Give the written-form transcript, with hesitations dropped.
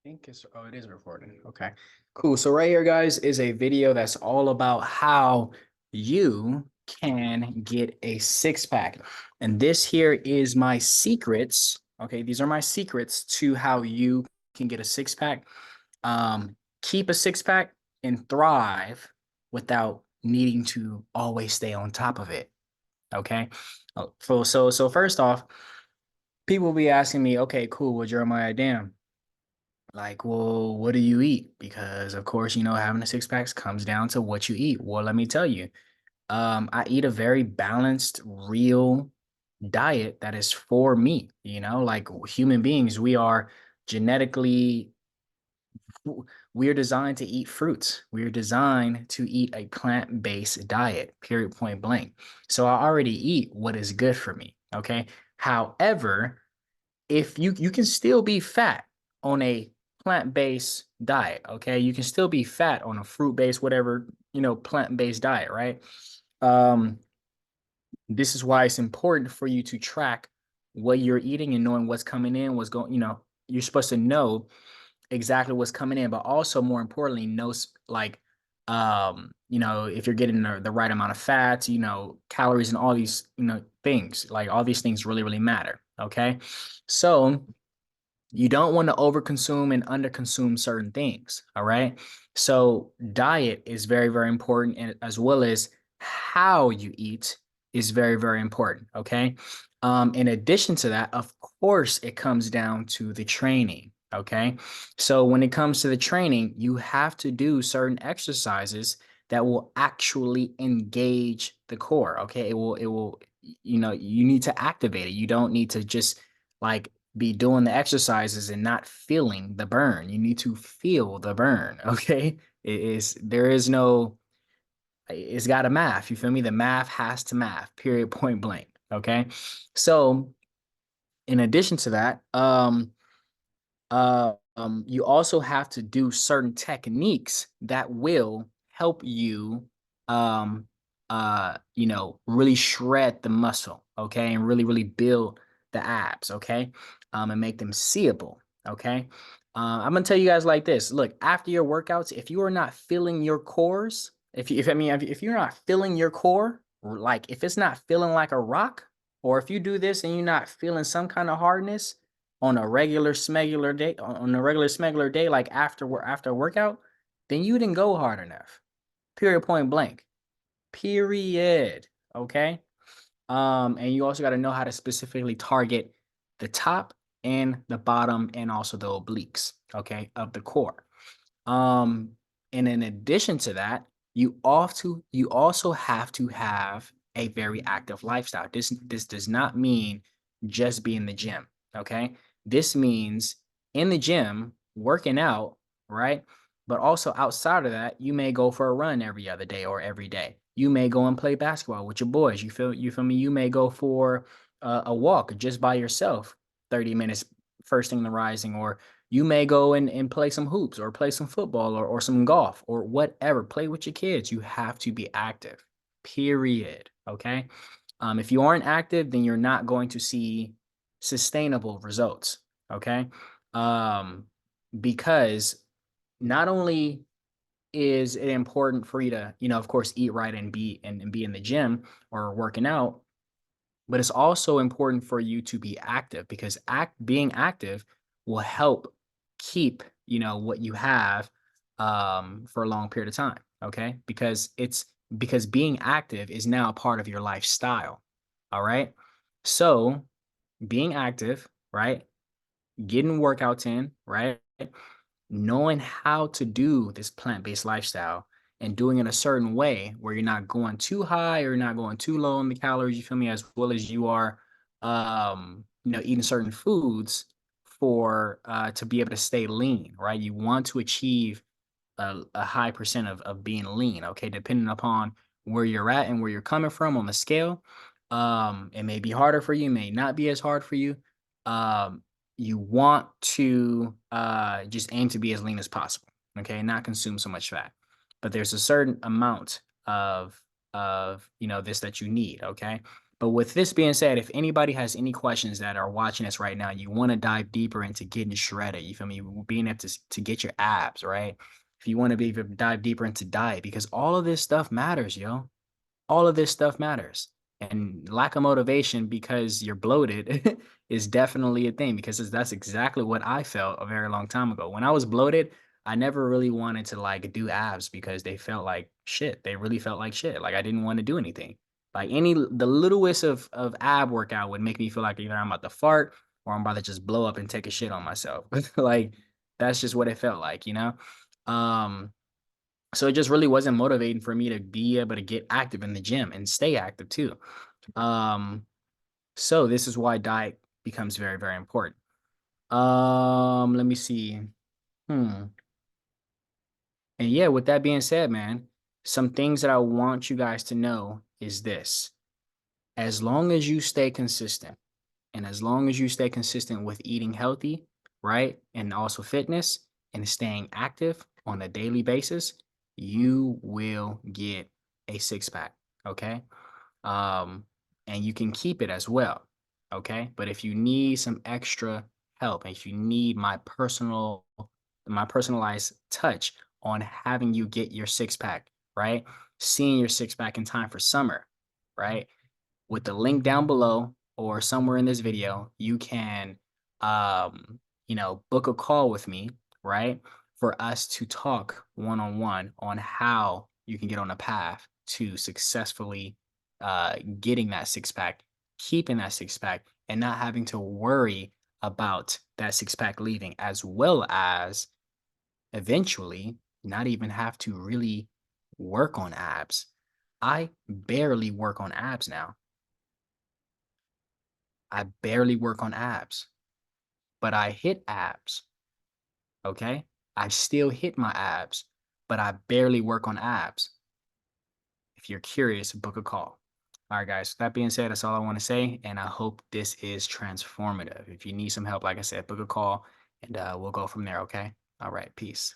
think it's, oh, it is recording. Okay, cool. So right here, guys, is a video that's all about how you can get a six pack. And this here is my secrets. Okay, these are my secrets to how you can get a six pack, keep a six pack, and thrive without needing to always stay on top of it. Okay. So first off, people will be asking me, okay, cool, well, Jeremiah, damn. Like, well, what do you eat? Because of course, having a six packs comes down to what you eat. Well, let me tell you, I eat a very balanced, real diet that is for me. Like human beings, we are genetically, we are designed to eat fruits. We are designed to eat a plant-based diet, period, point blank. So I already eat what is good for me. Okay. However, if you can still be fat on a plant-based diet, okay? You can still be fat on a fruit-based, whatever, plant-based diet, right? Um, this is why it's important for you to track what you're eating and knowing what's coming in, what's going, you're supposed to know exactly what's coming in, but also more importantly, know like if you're getting the right amount of fats, calories and all these, things, like all these things really, really matter. Okay. So you don't want to overconsume and underconsume certain things. All right. So diet is very, very important, and as well as how you eat is very, very important. Okay. In addition to that, of course, it comes down to the training. Okay. So when it comes to the training, you have to do certain exercises that will actually engage the core. Okay. It will, you need to activate it. You don't need to just like be doing the exercises and not feeling the burn. You need to feel the burn. Okay. There is no, it's got to math. You feel me? The math has to math, period, point blank. Okay. So in addition to that, you also have to do certain techniques that will help you, um, really shred the muscle, okay, and really, really build the abs, okay, and make them seeable, okay. I'm gonna tell you guys like this. Look, after your workouts, if you are not feeling your cores, if you're not feeling your core, like if it's not feeling like a rock, or if you do this and you're not feeling some kind of hardness on a regular smegular day, like after a workout, then you didn't go hard enough. Period, point blank. Period. Okay. And you also got to know how to specifically target the top and the bottom and also the obliques, okay, of the core. Um, and in addition to that, you also have to have a very active lifestyle. This does not mean just be in the gym. Okay. This means in the gym, working out, right? But also outside of that, you may go for a run every other day or every day. You may go and play basketball with your boys. You feel me? You may go for a walk just by yourself, 30 minutes first thing in the rising, or you may go and play some hoops or play some football or some golf or whatever. Play with your kids. You have to be active, period. Okay. If you aren't active, then you're not going to see sustainable results. Okay. Um, because not only is it important for you to, of course, eat right and be in the gym or working out, but it's also important for you to be active because being active will help keep, what you have for a long period of time. Okay. Because being active is now a part of your lifestyle. All right. So being active, right? Getting workouts in, right? Knowing how to do this plant-based lifestyle and doing it a certain way where you're not going too high or not going too low on the calories, you feel me, as well as you are eating certain foods for to be able to stay lean, right? You want to achieve a high percent of being lean, okay, depending upon where you're at and where you're coming from on the scale. It may be harder for you, it may not be as hard for you. Um, you want to just aim to be as lean as possible, okay, not consume so much fat. But there's a certain amount of this that you need, okay? But with this being said, if anybody has any questions that are watching us right now, you want to dive deeper into getting shredded, you feel me? Being able to get your abs, right? If you want to be able to dive deeper into diet, because all of this stuff matters, yo. All of this stuff matters. And lack of motivation because you're bloated is definitely a thing because that's exactly what I felt a very long time ago. When I was bloated, I never really wanted to like do abs because they felt like shit. They really felt like shit. Like I didn't want to do anything. Like the littlest of ab workout would make me feel like either I'm about to fart or I'm about to just blow up and take a shit on myself. Like that's just what it felt like, you know? Um, so it just really wasn't motivating for me to be able to get active in the gym and stay active too. Um, so this is why diet becomes very, very important. Let me see. Hmm. And yeah, with that being said, man, some things that I want you guys to know is this. As long as you stay consistent, and as long as you stay consistent with eating healthy, right? And also fitness and staying active on a daily basis, you will get a six pack. Okay. Um, and you can keep it as well. Okay. But if you need some extra help, if you need my personalized touch on having you get your six pack, right? Seeing your six pack in time for summer, right? With the link down below or somewhere in this video, you can, book a call with me, right? For us to talk one on one on how you can get on a path to successfully getting that six pack, keeping that six pack, and not having to worry about that six pack leaving, as well as eventually not even have to really work on abs. I barely work on abs now. I barely work on abs, but I hit abs. Okay. I still hit my abs, but I barely work on abs. If you're curious, book a call. All right, guys. That being said, that's all I want to say. And I hope this is transformative. If you need some help, like I said, book a call and we'll go from there. Okay. All right. Peace.